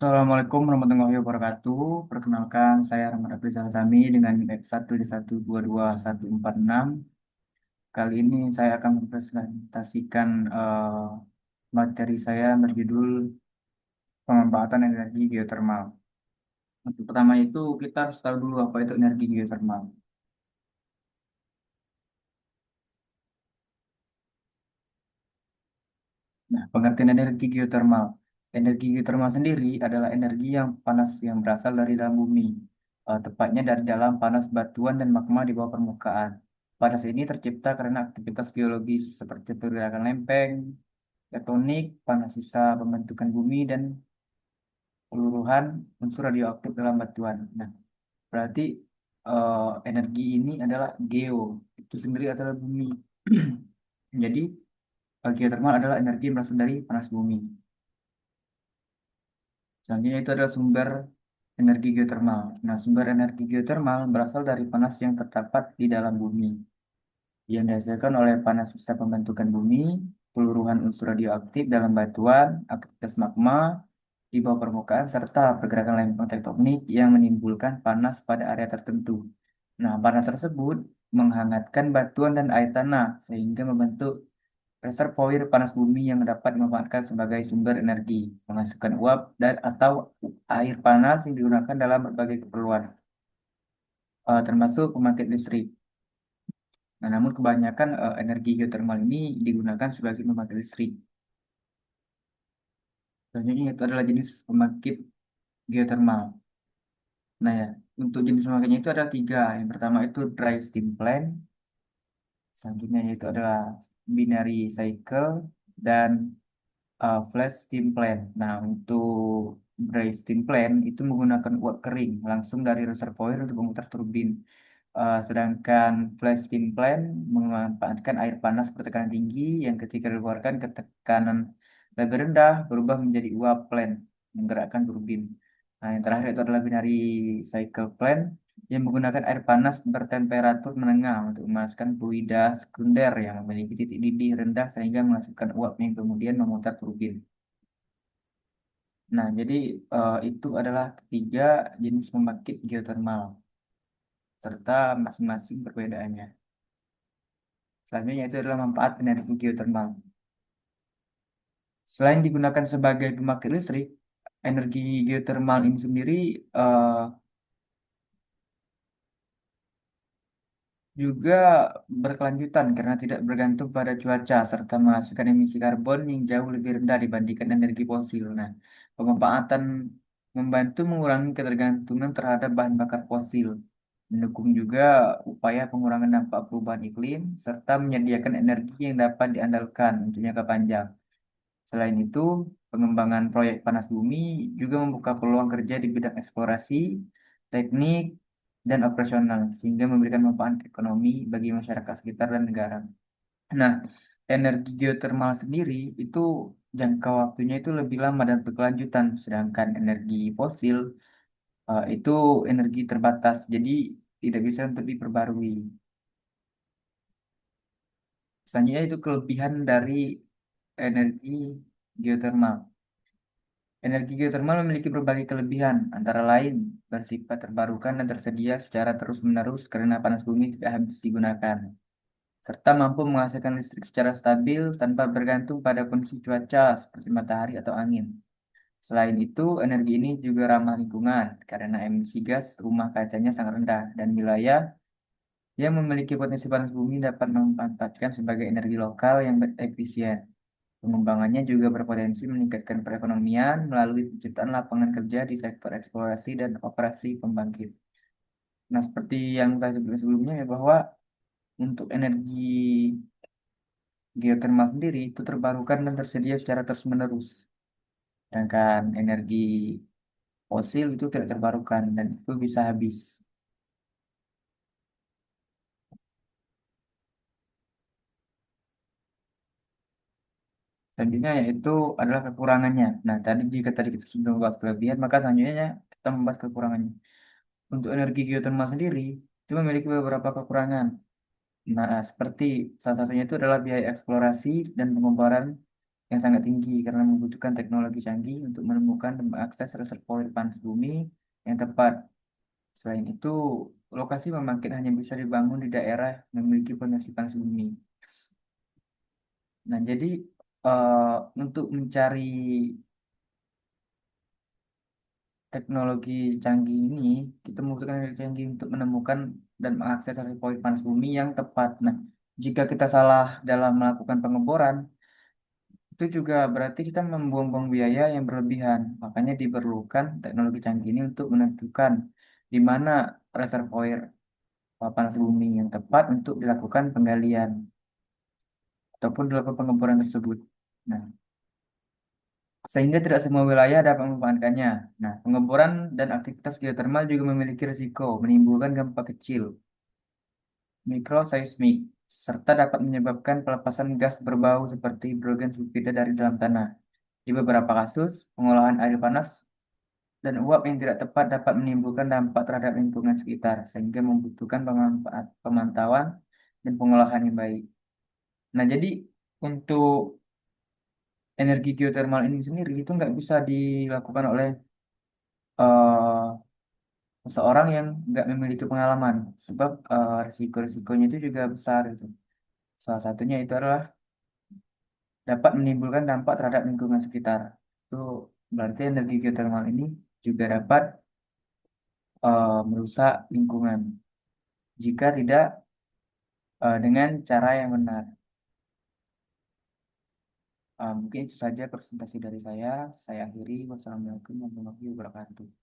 Assalamualaikum warahmatullahi wabarakatuh. Perkenalkan, saya Rahmat Afrizal Sami dengan NIM 1D1222146. Kali ini saya akan mempresentasikan materi saya berjudul pemanfaatan energi geotermal. Untuk pertama itu kita harus tahu dulu apa itu energi geotermal. Nah, pengertian energi geotermal. Energi geotermal sendiri adalah energi yang panas yang berasal dari dalam bumi, tepatnya dari dalam panas batuan dan magma di bawah permukaan. Panas ini tercipta karena aktivitas geologis seperti pergerakan lempeng, tektonik, panas sisa pembentukan bumi, dan peluruhan unsur radioaktif dalam batuan. Nah, berarti energi ini adalah geo, itu sendiri adalah bumi. Jadi, geotermal adalah energi yang berasal dari panas bumi. Selanjutnya itu adalah sumber energi geotermal. Nah, sumber energi geotermal berasal dari panas yang terdapat di dalam bumi, yang dihasilkan oleh panas sisa pembentukan bumi, peluruhan unsur radioaktif dalam batuan, aktivitas magma di bawah permukaan, serta pergerakan lempeng tektonik yang menimbulkan panas pada area tertentu. Nah, panas tersebut menghangatkan batuan dan air tanah sehingga membentuk reservoir panas bumi yang dapat dimanfaatkan sebagai sumber energi, menghasilkan uap dan atau air panas yang digunakan dalam berbagai keperluan, termasuk pembangkit listrik. Nah, namun kebanyakan energi geotermal ini digunakan sebagai pembangkit listrik. Selanjutnya itu adalah jenis pembangkit geotermal. Nah ya, untuk jenis pembangkitnya itu ada tiga. Yang pertama itu dry steam plant, selanjutnya yaitu adalah binary cycle, dan flash steam plant. Nah, untuk dry steam plant itu menggunakan uap kering langsung dari reservoir untuk memutar turbin. Sedangkan flash steam plant memanfaatkan air panas bertekanan tinggi yang ketika dikeluarkan ke tekanan lebih rendah berubah menjadi uap plant menggerakkan turbin. Nah, yang terakhir itu adalah binary cycle plant yang menggunakan air panas bertemperatur menengah untuk memanaskan fluida sekunder yang memiliki titik didih rendah sehingga menghasilkan uap yang kemudian memutar turbin. Nah, jadi itu adalah ketiga jenis pembangkit geotermal serta masing-masing perbedaannya. Selanjutnya itu adalah manfaat energi geotermal. Selain digunakan sebagai pembangkit listrik, energi geotermal ini sendiri eh, juga berkelanjutan karena tidak bergantung pada cuaca serta menghasilkan emisi karbon yang jauh lebih rendah dibandingkan energi fosil. Nah, pemanfaatan membantu mengurangi ketergantungan terhadap bahan bakar fosil, mendukung juga upaya pengurangan dampak perubahan iklim, serta menyediakan energi yang dapat diandalkan untuk jangka panjang. Selain itu, pengembangan proyek panas bumi juga membuka peluang kerja di bidang eksplorasi, teknik, dan operasional, sehingga memberikan manfaat ekonomi bagi masyarakat sekitar dan negara. Nah, energi geotermal sendiri itu jangka waktunya itu lebih lama dan berkelanjutan, sedangkan energi fosil itu energi terbatas, jadi tidak bisa untuk diperbarui. Selanjutnya itu kelebihan dari energi geotermal. Energi geotermal memiliki berbagai kelebihan, antara lain bersifat terbarukan dan tersedia secara terus-menerus karena panas bumi tidak habis digunakan, serta mampu menghasilkan listrik secara stabil tanpa bergantung pada kondisi cuaca seperti matahari atau angin. Selain itu, energi ini juga ramah lingkungan karena emisi gas rumah kacanya sangat rendah dan wilayah yang memiliki potensi panas bumi dapat memanfaatkan sebagai energi lokal yang efisien. Pengembangannya juga berpotensi meningkatkan perekonomian melalui penciptaan lapangan kerja di sektor eksplorasi dan operasi pembangkit. Nah, seperti yang tadi sebelumnya ya bahwa untuk energi geotermal sendiri itu terbarukan dan tersedia secara terus-menerus. Sedangkan energi fosil itu tidak terbarukan dan itu bisa habis. Selanjutnya yaitu adalah kekurangannya. Nah, jika tadi kita sudah membahas kelebihan, maka selanjutnya kita membahas kekurangannya. Untuk energi geotermal sendiri itu memiliki beberapa kekurangan. Nah, seperti salah satunya itu adalah biaya eksplorasi dan pengumpulan yang sangat tinggi karena membutuhkan teknologi canggih untuk menemukan dan mengakses reservoir panas bumi yang tepat. Selain itu, lokasi pembangkit hanya bisa dibangun di daerah yang memiliki potensi panas bumi. Nah, jadi eh, untuk mencari teknologi canggih ini, kita membutuhkan teknologi canggih untuk menemukan dan mengakses reservoir panas bumi yang tepat. Nah, jika kita salah dalam melakukan pengeboran, itu juga berarti kita membuang-buang biaya yang berlebihan. Makanya diperlukan teknologi canggih ini untuk menentukan di mana reservoir panas bumi yang tepat untuk dilakukan penggalian ataupun dilakukan pengeboran tersebut. Nah, sehingga tidak semua wilayah dapat memanfaatkannya. Nah, pengeboran dan aktivitas geotermal juga memiliki risiko menimbulkan gempa kecil, mikroseismik, serta dapat menyebabkan pelepasan gas berbau seperti hidrogen sulfida dari dalam tanah. Di beberapa kasus, pengolahan air panas dan uap yang tidak tepat dapat menimbulkan dampak terhadap lingkungan sekitar, sehingga membutuhkan pemantauan dan pengolahan yang baik. Nah, jadi untuk energi geotermal ini sendiri itu nggak bisa dilakukan oleh seseorang yang nggak memiliki pengalaman, sebab risiko-risikonya itu juga besar itu. Salah satunya itu adalah dapat menimbulkan dampak terhadap lingkungan sekitar. Itu berarti energi geotermal ini juga dapat merusak lingkungan jika tidak dengan cara yang benar. Mungkin itu saja presentasi dari saya. Saya akhiri. Wassalamualaikum warahmatullahi wabarakatuh.